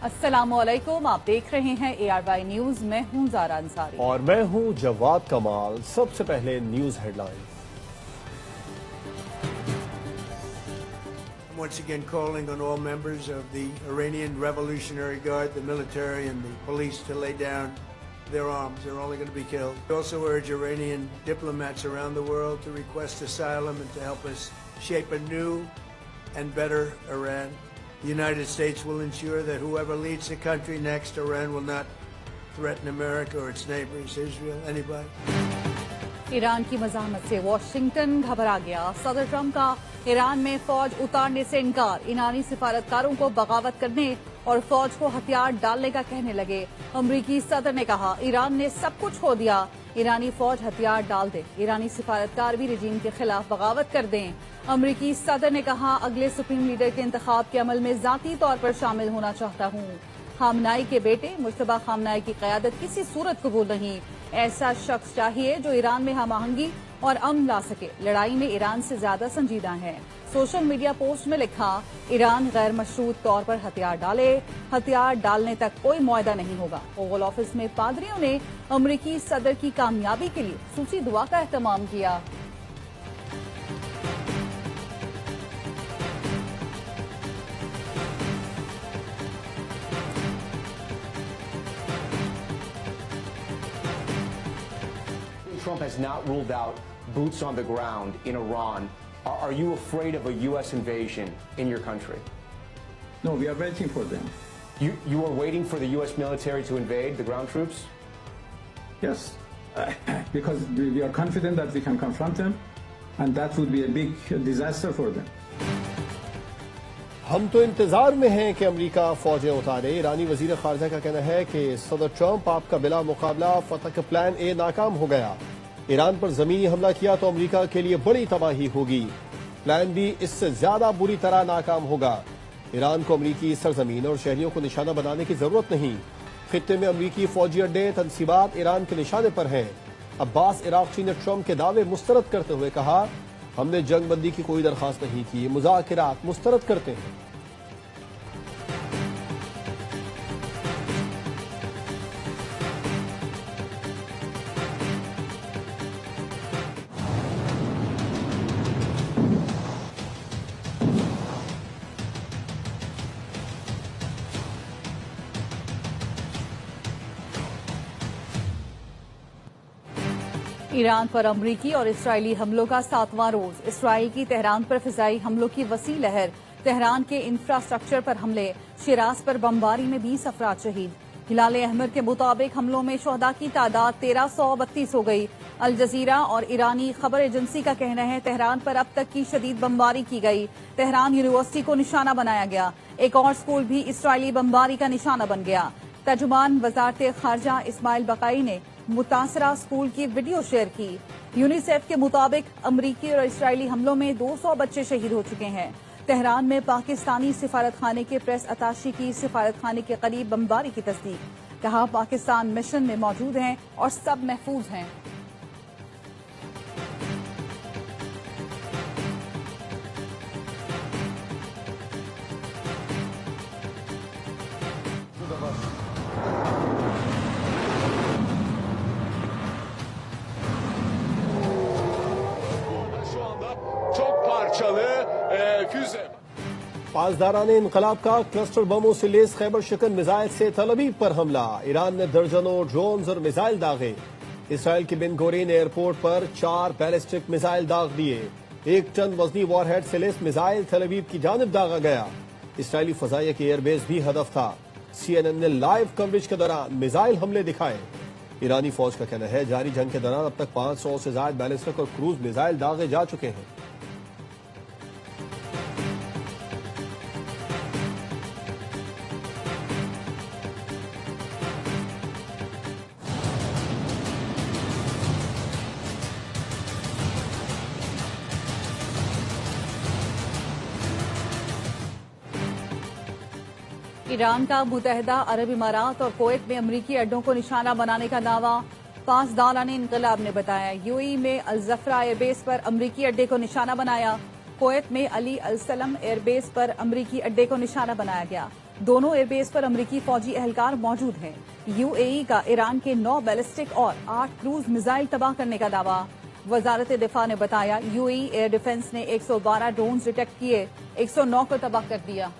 अस्सलाम वालेकुम, आप देख रहे हैं ARY न्यूज। मैं हूं ज़ारा अंसारी और मैं हूं जवाद कमाल। सबसे पहले news headlines. Once again calling on all members of the Iranian Revolutionary Guard, the military and the police to lay down their arms. They're only going to be killed. We also urge Iranian diplomats around the world to request asylum and to help us shape a new and better Iran. The United States will ensure that whoever leads the country next, Iran will not threaten America or its neighbors, Israel, anybody. Iran की मज़ाहमत से Washington घबरा गया। सदर Trump का Iran में फौज उतारने से इनकार। ईरानी सिफारतकारों को बगावत करने और फौज को हथियार डालने का कहने लगे। अमरीकी सदर ने कहा, ईरान ने सब कुछ खो दिया, ईरानी फौज हथियार डाल दे। ईरानी सिफारतकार भी रजीम के खिलाफ बगावत कर दें। अमरीकी सदर ने कहा, अगले सुप्रीम लीडर के इंतखाब के अमल में ज़ाती तौर पर शामिल होना चाहता हूँ। खामनाई के बेटे मुश्तबा खामनाई की क़यादत किसी सूरत कबूल नहीं। ऐसा शख्स चाहिए जो ईरान में हम आहंगी और अमन ला सके। लड़ाई में ईरान से ज्यादा संजीदा है। सोशल मीडिया पोस्ट में लिखा, ईरान गैर मशरूत तौर पर हथियार डाले, हथियार डालने तक कोई मुआहदा नहीं होगा। ओवल ऑफिस में पादरियों ने अमरीकी सदर की कामयाबी के लिए सूची दुआ का एहतमाम किया। Trump has not ruled out boots on the ground in Iran. Are you afraid of a U.S. invasion in your country? No, we are waiting for them. You are waiting for the U.S. military to invade the ground troops? Yes, because we are confident that we can confront them, and that would be a big disaster for them. हम तो इंतजार में हैं कि America फौजें उतारे। ईरानी वजीर खारजा का कहना है कि सदर ट्रंप आपका बिला मुकाबला फतह का प्लान ए नाकाम हो गया। ईरान पर जमीनी हमला किया तो अमेरिका के लिए बड़ी तबाही होगी। प्लान बी इससे ज्यादा बुरी तरह नाकाम होगा। ईरान को अमेरिकी सरजमीन और शहरियों को निशाना बनाने की जरूरत नहीं। खित्ते में अमेरिकी फौजी अड्डे तनसीबात ईरान के निशाने पर हैं। अब्बास इराक़ची ने ट्रंप के दावे मुस्तरद करते हुए कहा, हमने जंग बंदी की कोई दरखास्त नहीं की, मुज़ाकरात मुस्तरद करते हैं। ईरान पर अमरीकी और इसराइली हमलों का 7वां रोज। इसराइल की तेहरान पर फिजाई हमलों की वसी लहर। तेहरान के इंफ्रास्ट्रक्चर पर हमले। शिराज पर बमबारी में 20 अफराद शहीद। हिलाल अहमर के मुताबिक हमलों में शहदा की तादाद 1332 हो गई। अल जजीरा और ईरानी खबर एजेंसी का कहना है, तेहरान पर अब तक की शदीद बमबारी की गई। तेहरान यूनिवर्सिटी को निशाना बनाया गया। एक और स्कूल भी इसराइली बमबारी का निशाना बन गया। तर्जुमान वजारत खारजा इस्माइल बकाई ने मुतासरा स्कूल की वीडियो शेयर की। यूनिसेफ के मुताबिक अमरीकी और इसराइली हमलों में 200 बच्चे शहीद हो चुके हैं। तेहरान में पाकिस्तानी सिफारतखाने के प्रेस अताशी की सिफारतखाने के करीब बमबारी की तस्दीक। कहा, पाकिस्तान मिशन में मौजूद हैं और सब महफूज हैं। पासदारान इनकलाब का क्लस्टर बमों से लेस खैबर शिकन मिसाइल से तल अवीव पर हमला। ईरान ने दर्जनों ड्रोन्स और मिसाइल दागे। इसराइल के बिन गोरिन एयरपोर्ट पर 4 बैलिस्टिक मिसाइल दाग दिए। 1 टन वजनी वॉरहेड से लेस मिसाइल तल अवीव की जानिब दागा गया। इसराइली फजाइया की एयरबेस भी हदफ था। CNN ने लाइव कवरेज के दौरान मिसाइल हमले दिखाए। ईरानी फौज का कहना है, जारी जंग के दौरान अब तक 500 से ज्यादा बैलिस्टिक और क्रूज मिसाइल दागे जा चुके हैं। ईरान का मुत्तहिदा अरब इमारात और कुवैत में अमरीकी अड्डों को निशाना बनाने का दावा। पासदारान इनकलाब ने बताया, यूएई में अल जफरा एयरबेस पर अमरीकी अड्डे को निशाना बनाया। कुवैत में अली अल सलम एयरबेस पर अमरीकी अड्डे को निशाना बनाया गया। दोनों एयरबेस पर अमरीकी फौजी एहलकार मौजूद हैं। यूएई का ईरान के 9 बैलिस्टिक और 8 क्रूज मिसाइल तबाह करने का दावा। वजारत दिफा ने बताया यूएई एयर डिफेंस ने 112 ड्रोन डिटेक्ट किए, 109 को तबाह कर दिया।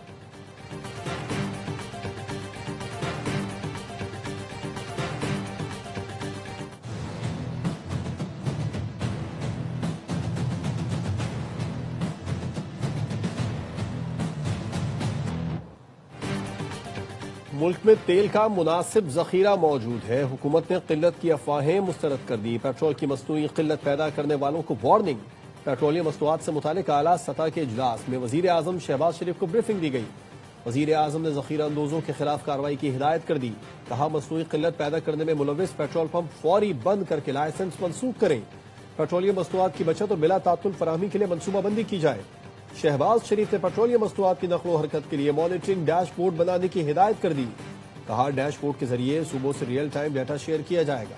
मुल्क में तेल का मुनासिब जखीरा मौजूद है। हुकूमत ने किल्लत की अफवाहें मुस्तरद कर दी। पेट्रोल की मसनूई किल्लत पैदा करने वालों को वार्निंग। पेट्रोलियम मसनूआत से मुतालिक आला सतह के इजलास में वजीर आजम शहबाज शरीफ को ब्रीफिंग दी गई। वजीर आजम ने जखीरा अंदोजों के खिलाफ कार्रवाई की हिदायत कर दी। कहा मसनूई किल्लत पैदा करने में मुलविस पेट्रोल पंप फौरी बंद करके लाइसेंस मनसूख करें। पेट्रोलियम मसनूआत की बचत और बिला तातुल फराहमी के लिए मनसूबाबंदी की जाए। शहबाज शरीफ ने पेट्रोलियम मसनूआत की नकलो हरकत के लिए मॉनिटरिंग डैशबोर्ड बनाने की हिदायत कर दी। कहा डैशबोर्ड के जरिए सूबों से रियल टाइम डाटा शेयर किया जाएगा।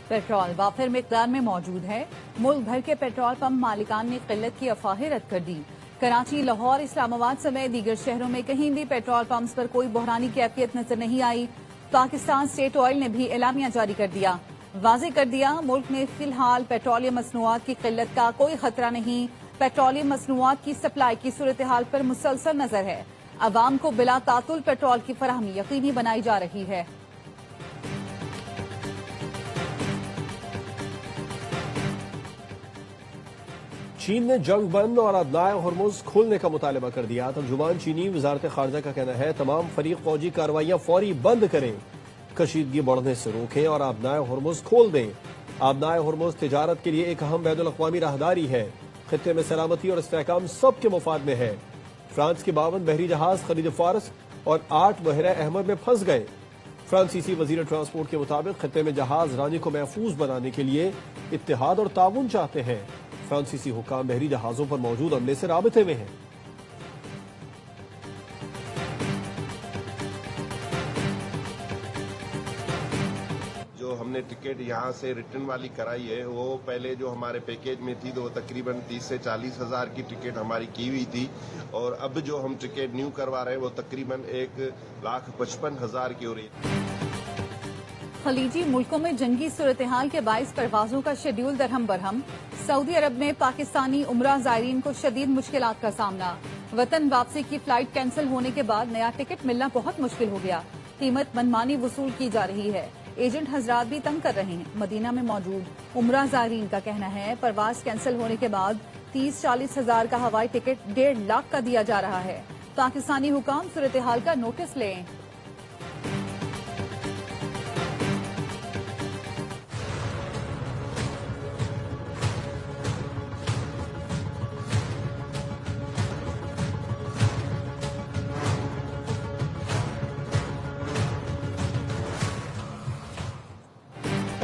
पेट्रोल वाफिर मिकदार में मौजूद है। मुल्क भर के पेट्रोल पंप मालिकान ने किल्लत की अफवाहें रद्द कर दी। कराची, लाहौर, इस्लामाबाद समेत दीगर शहरों में कहीं भी पेट्रोल पंप्स पर कोई बहरानी कैफियत नजर नहीं आई। पाकिस्तान स्टेट ऑयल ने भी एलामिया जारी कर दिया, वाज़ेह कर दिया मुल्क में फिलहाल पेट्रोलियम मसनूआत की किल्लत का कोई खतरा नहीं। पेट्रोलियम मसनूआत की सप्लाई की सूरत हाल पर मुसलसल नजर है। अवाम को बिला तातुल पेट्रोल की फराहमी यकीनी बनाई जा रही है। चीन ने जंग बंद और अदनाए हॉर्मुज़ खोलने का मुतालबा कर दिया। तर्जुमान चीनी वजारत खारजा का कहना है तमाम फरीक फौजी कार्रवाइयां फौरी बंद करें, कशीदगी बढ़ने से रोकें और अदनाए हॉर्मुज़ खोल दें। अदनाए हॉर्मुज़ तिजारत के लिए एक अहम बैनुल-अक़वामी राहदारी है। खित्ते में सलामती और इस्तेहकाम सबके मुफाद में है। फ्रांस के 52 बहरी जहाज खलीज फारस और 8 बहरा अहमद में फंस गए। फ्रांसीसी वजीर ट्रांसपोर्ट के मुताबिक खित्ते में जहाज रानी को महफूज बनाने के लिए इत्तेहाद और ताउन चाहते हैं। फ्रांसीसी हुकाम बहरी जहाजों पर मौजूद अमले से राबिते में हैं। जो हमने टिकट यहाँ से रिटर्न वाली कराई है वो पहले जो हमारे पैकेज में थी तो वो तकरीबन 30 से 40 हज़ार की टिकट हमारी की हुई थी और अब जो हम टिकट न्यू करवा रहे हैं वो तकरीबन 1,55,000 की हो रही है। खलीजी मुल्कों में जंगी सूरत हाल के बाइस परवाजों का शेड्यूल दरहम बरहम। सऊदी अरब में पाकिस्तानी उमरा ज़ायरीन को शदीद मुश्किलात का सामना। वतन वापसी की फ्लाइट कैंसिल होने के बाद नया टिकट मिलना बहुत मुश्किल हो गया। कीमत मनमानी वसूल की जा रही है। एजेंट हजरात भी तंग कर रहे हैं। मदीना में मौजूद उमरा ज़ायरीन का कहना है परवाज कैंसिल होने के बाद 30-40 हजार का हवाई टिकट 1.5 लाख का दिया जा रहा है। पाकिस्तानी हुकाम सूरत हाल का नोटिस लें।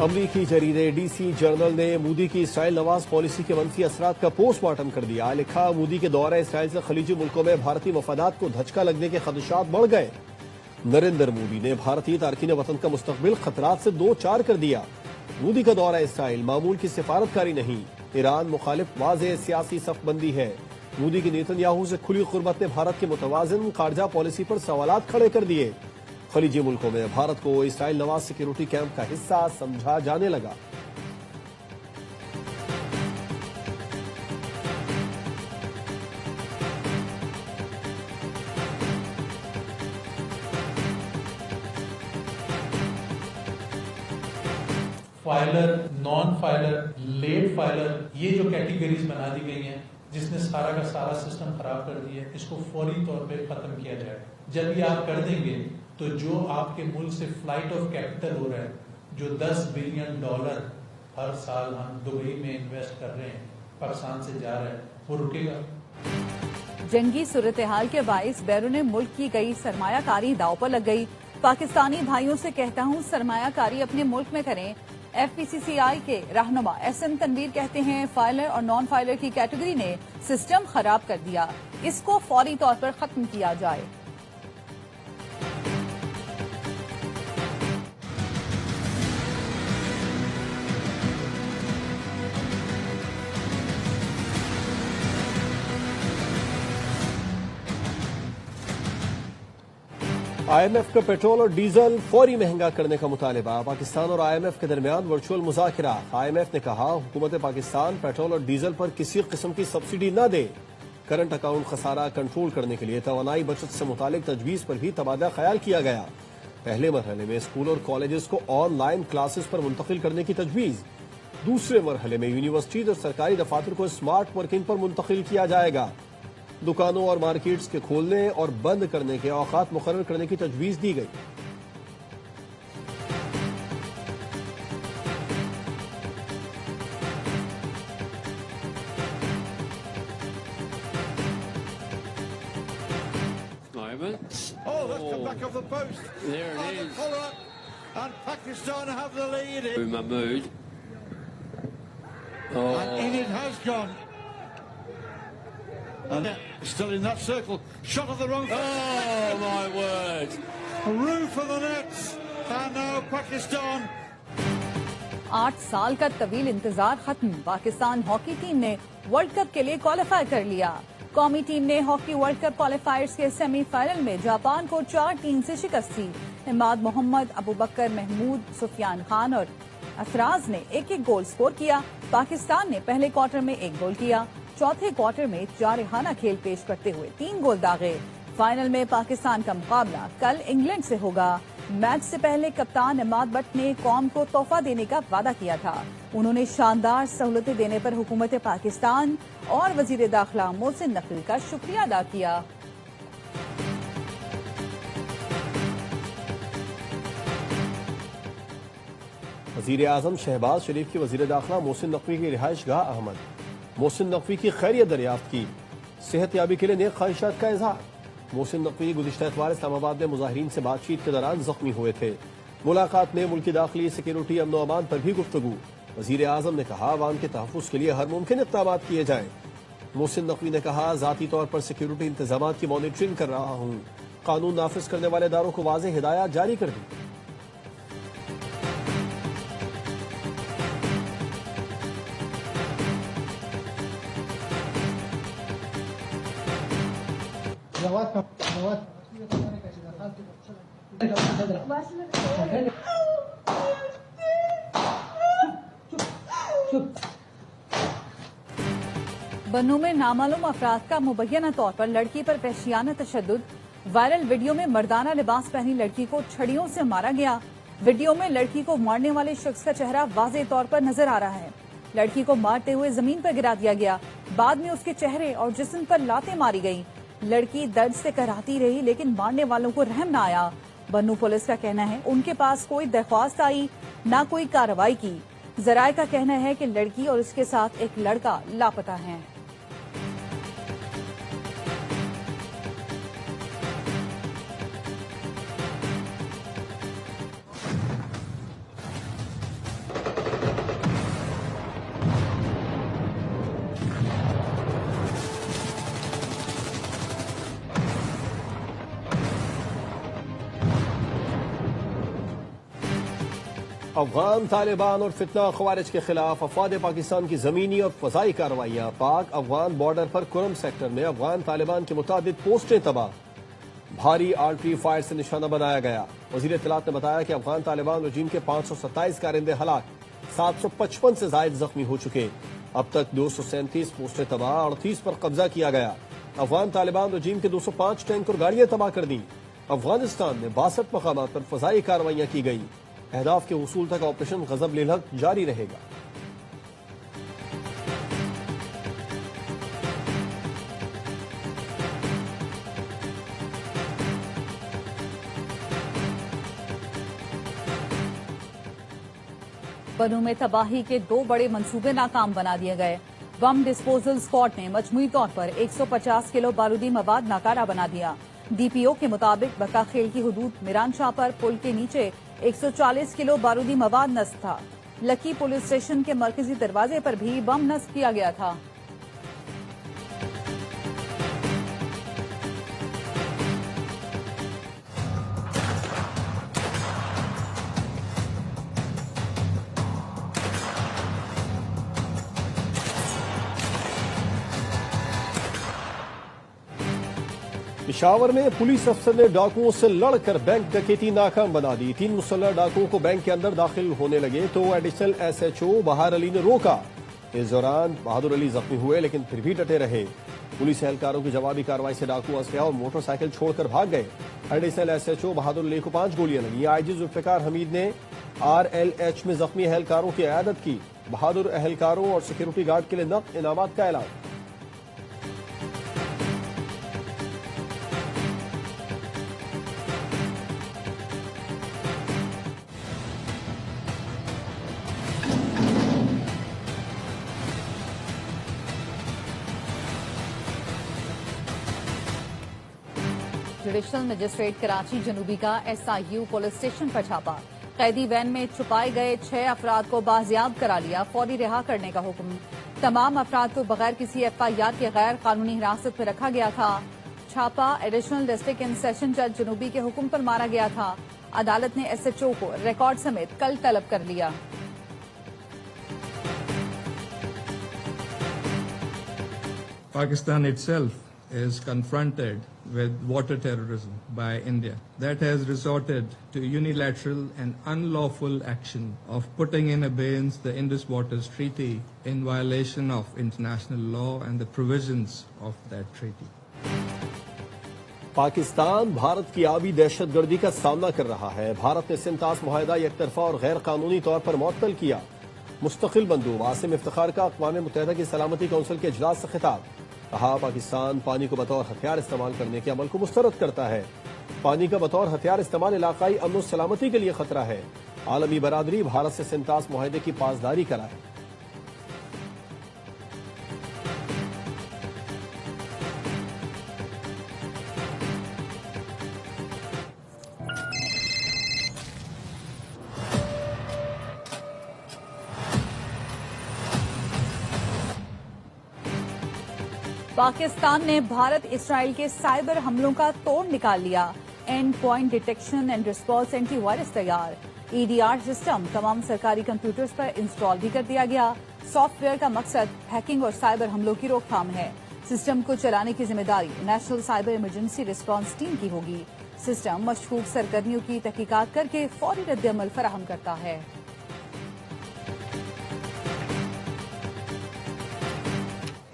अमरीकी जरीदे डीसी जर्नल ने मोदी की इसराइल नवाज पॉलिसी के मनफी असरात का पोस्टमार्टम कर दिया। लिखा मोदी के दौरा इसराइल से खलीजी मुल्कों में भारतीय मफादात को धचका लगने के खदशात बढ़ गए। नरेंद्र मोदी ने भारतीय तारकीन वतन का मुस्तकबिल खतरात से दो चार कर दिया। मोदी का दौरा इसराइल मामूल की सिफारतकारी नहीं, ईरान मुखालिफ वाज़ेह सियासी सफबंदी है। मोदी की नेतन्याहू से खुली कुर्बत ने भारत के मुतवाज़िन खारजा पॉलिसी पर सवालात खड़े कर दिए। खलीजी मुल्कों में भारत को इसराइल नवाज सिक्योरिटी कैंप का हिस्सा समझा जाने लगा। Filer, non filer, late filer, ये जो कैटेगरीज बना दी गई हैं जिसने सारा का सारा सिस्टम खराब कर दिया है, इसको फौरी तौर पे खत्म किया जाए। जब ये आप कर देंगे तो जो आपके मुल्क से फ्लाइट ऑफ कैपिटल हो रहा है, जो $10 बिलियन हर साल हम दुबई में इन्वेस्ट कर रहे हैं, पाकिस्तान से जा रहा है, वो रुकेगा। जंगी सूरत हाल के बाइस बैरून मुल्क की गई सरमायाकारी दांव पर लग गई। पाकिस्तानी भाइयों से कहता हूं सरमायाकारी अपने मुल्क में करें। FPCCI के रहनुमा SM तनवीर कहते हैं फाइलर और नॉन फाइलर की कैटेगरी ने सिस्टम खराब कर दिया, इसको फौरी तौर पर खत्म किया जाए। IMF का पेट्रोल और डीजल फौरी महंगा करने का मुतालबा। पाकिस्तान और IMF के दरमियान वर्चुअल मुज़ाकरा। IMF ने कहा हुकूमत पाकिस्तान पेट्रोल और डीजल पर किसी किस्म की सब्सिडी न दे। करंट अकाउंट खसारा कंट्रोल करने के लिए तवानाई बचत से मुतालिक तजवीज़ पर भी तबादला ख्याल किया गया। पहले मरहले में स्कूल और कॉलेजेस को ऑनलाइन क्लासेस पर मुंतकिल करने की तजवीज़। दूसरे मरहले में यूनिवर्सिटीज और सरकारी दफातर को स्मार्ट वर्किंग पर मुंतकिल किया जाएगा। दुकानों और मार्केट्स के खोलने और बंद करने के औकात मुकर्रर करने की तजवीज़ दी गई। Oh, that's come back off the post. There it The is. follow-up, and Pakistan have the lead. In Mahmood. And in it has gone. And still in that circle. Shot of the wrong foot. Oh, my word. Roof of the nets. And now Pakistan. 8 साल का तवील इंतजार खत्म। Pakistan hockey team ने world cup के लिए qualify कर लिया। कौमी टीम ने हॉकी वर्ल्ड कप क्वालिफायर्स के सेमीफाइनल में जापान को 4-3 से शिकस्त दी। इमाद मोहम्मद, अबू बकर महमूद, सुफियान खान और अफराज ने एक गोल स्कोर किया। पाकिस्तान ने पहले क्वार्टर में 1 गोल किया, चौथे क्वार्टर में जारहाना खेल पेश करते हुए 3 गोल दागे। फाइनल में पाकिस्तान का मुकाबला कल इंग्लैंड से होगा। मैच से पहले कप्तान इमाद बट ने कौम को तोहफा देने का वादा किया था। उन्होंने शानदार सहूलतें देने पर हुकूमत पाकिस्तान और वजीर दाखिला मोहसिन नकवी का शुक्रिया अदा किया। वजीर आजम शहबाज शरीफ की वजीर दाखिला मोहसिन नकवी की रिहाइश गाह अहमद। मोहसिन नकवी की खैरियत दरियाफ्त की। सेहत याबी के लिए नेक ख्वाहिशात का इजहार। मोहसिन नकवी गुज़िश्ता इतवार इस्लामाबाद में मुजाहिरीन से बातचीत के दौरान जख्मी हुए थे। मुलाकात में मुल्की दाखिली, सिक्योरिटी, अमन व अमान पर भी गुफ्तगू। वजीर आजम ने कहा अवाम के तहफ़्फ़ुज़ के लिए हर मुमकिन इक़दाम किए जाएं। मोहसिन नकवी ने कहा ज़ाती तौर पर सिक्योरिटी इंतजाम की मॉनिटरिंग कर रहा हूँ। कानून नाफिज करने वाले इदारों को वाज़ेह हिदायत जारी कर दी। बन्नू में नामालूम अफराद का मुबैना तौर पर लड़की पर वहशियाना तशद्दुद। वायरल वीडियो में मर्दाना लिबास पहनी लड़की को छड़ियों से मारा गया। वीडियो में लड़की को मारने वाले शख्स का चेहरा वाज़ेह तौर पर नजर आ रहा है। लड़की को मारते हुए जमीन पर गिरा दिया गया। बाद में उसके चेहरे और जिस्म पर लातें मारी गई। लड़की दर्द से कराहती रही, लेकिन मारने वालों को रहम न आया। बन्नू पुलिस का कहना है उनके पास कोई दरख्वास्त आई, न कोई कार्रवाई की। जराये का कहना है कि लड़की और उसके साथ एक लड़का लापता है। अफगान तालिबान और फितना खवारिज के खिलाफ अफवाद पाकिस्तान की जमीनी और फजाई कार्रवाइयाँ। पाक अफगान बॉर्डर पर कुरम सेक्टर में अफगान तालिबान की मुतादिद पोस्टें तबाह। भारी आर्टरी फायर से निशाना बनाया गया। वजीर इत्तलात ने बताया कि अफगान तालिबान रजीम के 527 कारिंदे हलाक, 755 से जायद जख्मी हो चुके। अब तक 237 पोस्टें तबाह, 38 पर कब्जा किया गया। अफगान तालिबान रजीम के 205 टैंक और गाड़ियां तबाह कर दी। अफगानिस्तान में 62 मकामात पर फजाई कार्रवाइयाँ की गई। अहदाफ के वसूल तक ऑपरेशन गजब लिलहक जारी रहेगा। बन्नू में तबाही के 2 बड़े मंसूबे नाकाम बना दिए गए। बम डिस्पोजल स्क्वाड ने मजमूई तौर पर 150 किलो बारूदी मवाद नाकारा बना दिया। डीपीओ के मुताबिक बकाखेल की हुदूद मिरान शाह पर पुल के नीचे 140 किलो बारूदी मवाद नस्ब था। लकी पुलिस स्टेशन के मरकजी दरवाजे पर भी बम नस्ब किया गया था। पिशावर में पुलिस अफसर ने डाकुओं से लड़कर बैंक डकैती नाकाम बना दी। 3 मुसल्लह डाकुओं को बैंक के अंदर दाखिल होने लगे तो एडिशनल एसएचओ बहार अली ने रोका। इस दौरान बहादुर अली जख्मी हुए लेकिन फिर भी डटे रहे। पुलिस एहलकारों की जवाबी कार्रवाई से डाकू असलहा और मोटरसाइकिल छोड़कर भाग गए। एडिशनल एसएचओ बहादुर अली को 5 गोलियां लगी। आईजी जुल्फिकार हमीद ने आरएलएच में जख्मी एहलकारों की इयादत की। बहादुर एहलकारों और सिक्योरिटी गार्ड के लिए नकद इनामात का ऐलान। जुडिशल मजिस्ट्रेट कराची जनूबी का एसआईयू पुलिस स्टेशन पर छापा। कैदी वैन में छुपाए गए 6 अफराद को बाजियाब करा लिया। फौरी रिहा करने का हुक्म। तमाम अफराद को बगैर किसी एफआईआर के गैर कानूनी हिरासत में रखा गया था। छापा एडिशनल डिस्ट्रिक्ट एंड सेशन जज जनूबी के हुक्म पर मारा गया था। अदालत ने एसएचओ को रिकॉर्ड समेत कल तलब कर लिया। Pakistan itself is confronted with water terrorism by India. That has resorted to unilateral and unlawful action of putting in abeyance the Indus Waters Treaty in violation of international law and the provisions of that treaty. Pakistan Bharat की आबी दहशतगर्दी का सामना कर रहा है। भारत ने सिंतास मुआहदा एक तरफा और गैर कानूनी तौर पर मुअत्तल किया। मुस्तकिल बंदूक आसिम इफ्तिखार का अक़वाम मुत्तहिदा की सलामती कौंसिल के इजलास से खिताब। कहा पाकिस्तान पानी को बतौर हथियार इस्तेमाल करने के अमल को मुस्तरद करता है। पानी का बतौर हथियार इस्तेमाल इलाकाई अमन और सलामती के लिए खतरा है। आलमी बरादरी भारत से सिंतास मुआहदे की पासदारी कराए। पाकिस्तान ने भारत इसराइल के साइबर हमलों का तोड़ निकाल लिया। And point detection and response antivirus तैयार। ईडीआर सिस्टम तमाम सरकारी कंप्यूटर्स पर इंस्टॉल भी कर दिया गया। सॉफ्टवेयर का मकसद हैकिंग और साइबर हमलों की रोकथाम है। सिस्टम को चलाने की जिम्मेदारी national cyber emergency response team की होगी। सिस्टम मशकूक सरगर्मियों की तहकीकात करके फौरी रद्द-ए-अमल फराहम करता है।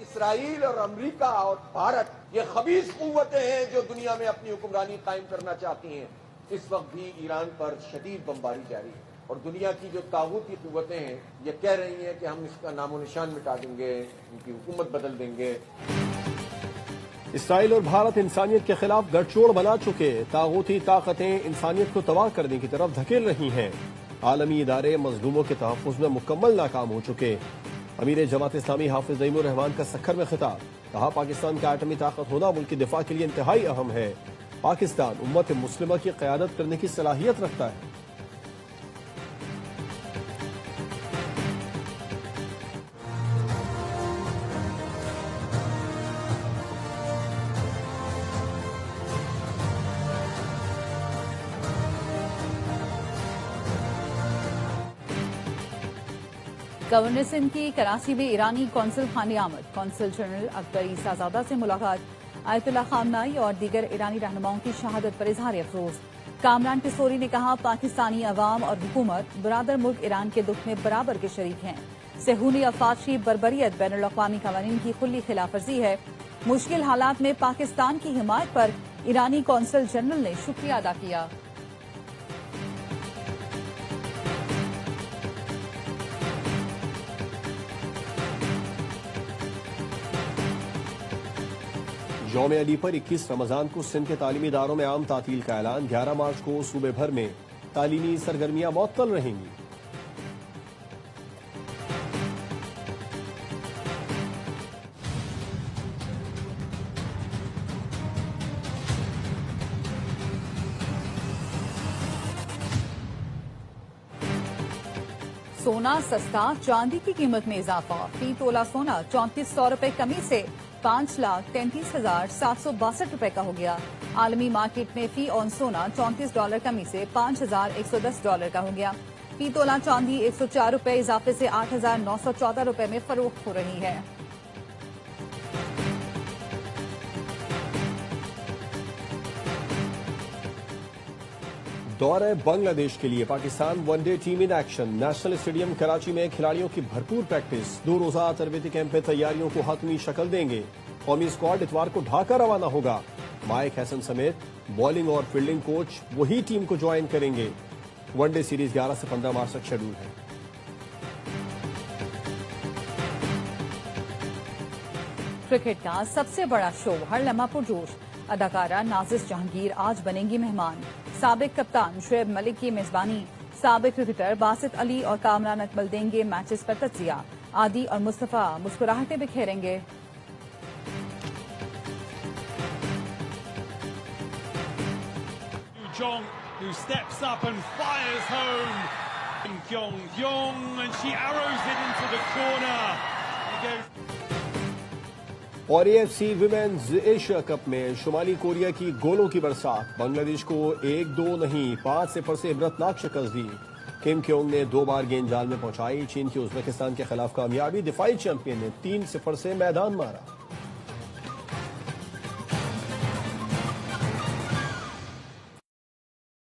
इसराइल और अमेरिका और भारत ये खबीस कुव्वतें हैं जो दुनिया में अपनी हुक्मरानी कायम करना चाहती हैं। इस वक्त भी ईरान पर शदीद बमबारी जारी है और दुनिया की जो तागूती कुव्वतें हैं ये कह रही हैं कि हम इसका नामो निशान मिटा देंगे, इनकी हुकूमत बदल देंगे। इसराइल और भारत इंसानियत के खिलाफ गठजोड़ बना चुके तागूती ताकतें इंसानियत को तबाह करने की तरफ धकेल रही हैं। आलमी इदारे मजलूमों के तहफ़्फ़ुज़ में मुकम्मल नाकाम हो चुके। अमीर जमात इस्लामी हाफिज नईमुर रहमान का सक्खर में खिताब। कहा पाकिस्तान का एटमी ताकत होना मुल्क की दिफा के लिए इंतहाई अहम है। पाकिस्तान उम्मत मुस्लिमा की क़यादत करने की सलाहियत रखता है। गवर्नर सिंध की कराची में ईरानी कौंसल खाने आमद। कौंसल जनरल अकबर ईसाजादा से मुलाकात। आयतुल्लाह खामनाई और दीगर ईरानी रहनुमाओं की शहादत पर इजहार अफसोस। कामरान पिसोरी ने कहा पाकिस्तानी अवाम और हुकूमत बरादर मुल्क ईरान के दुख में बराबर के शरीक हैं। सेहूनी अफवाज की बर्बरियत बैनुल अक़वामी क़वानीन की खुली खिलाफवर्जी है। मुश्किल हालात में पाकिस्तान की हिमायत पर ईरानी कौंसल जनरल ने शुक्रिया अदा किया। यौम अली पर 21 रमजान को सिंध के तालीमी इदारों में आम तातील का ऐलान। 11 मार्च को सूबे भर में तालीमी सरगर्मियां मुअत्तल रहेंगी। सोना सस्ता, चांदी की कीमत में इजाफा। फी तोला सोना 3400 रुपए कमी से 5,33,762 रुपए का हो गया। आलमी मार्केट में फी ऑन सोना $34 कमी से $5,110 का हो गया। फी तोला चांदी 104 रुपए इजाफे से 8,914 रुपए में फरोख्त हो रही है। दौरे बांग्लादेश के लिए Pakistan one day team in action. National stadium Karachi में खिलाड़ियों की भरपूर प्रैक्टिस। 2 रोजा तरबेती कैंप में तैयारियों को हतमी शक्ल देंगे। कौमी स्क्वाड इतवार को ढाका रवाना होगा। माइक हसन समेत बॉलिंग और फील्डिंग कोच वही टीम को ज्वाइन करेंगे। वनडे सीरीज 11 से 15 मार्च तक शेड्यूल है। क्रिकेट का सबसे बड़ा शो हर लम्हा पुरजोश। अदाकारा नाजिश जहांगीर आज बनेंगी मेहमान। साबिक कप्तान शुएब मलिक की मेजबानी। साबिक क्रिकेटर बासित अली और कामरान अकमल देंगे मैचेस पर तज्जिया। आदि और Mustafa मुस्कुराहटें बिखेरेंगे। Jong, who steps up and fires home. Kyong, and she arrows it into the corner. He goes. और AFC विमेन्स एशिया कप में शुमाली कोरिया की गोलों की बरसात। बांग्लादेश को 1-2 नहीं 5-0 से इबरतनाक शिकस्त दी। किम क्योंग ने 2 बार गेंद जाल में पहुंचाई। चीन की उज्बेकिस्तान के खिलाफ कामयाबी। दिफाई चैंपियन ने 3-0 से मैदान मारा।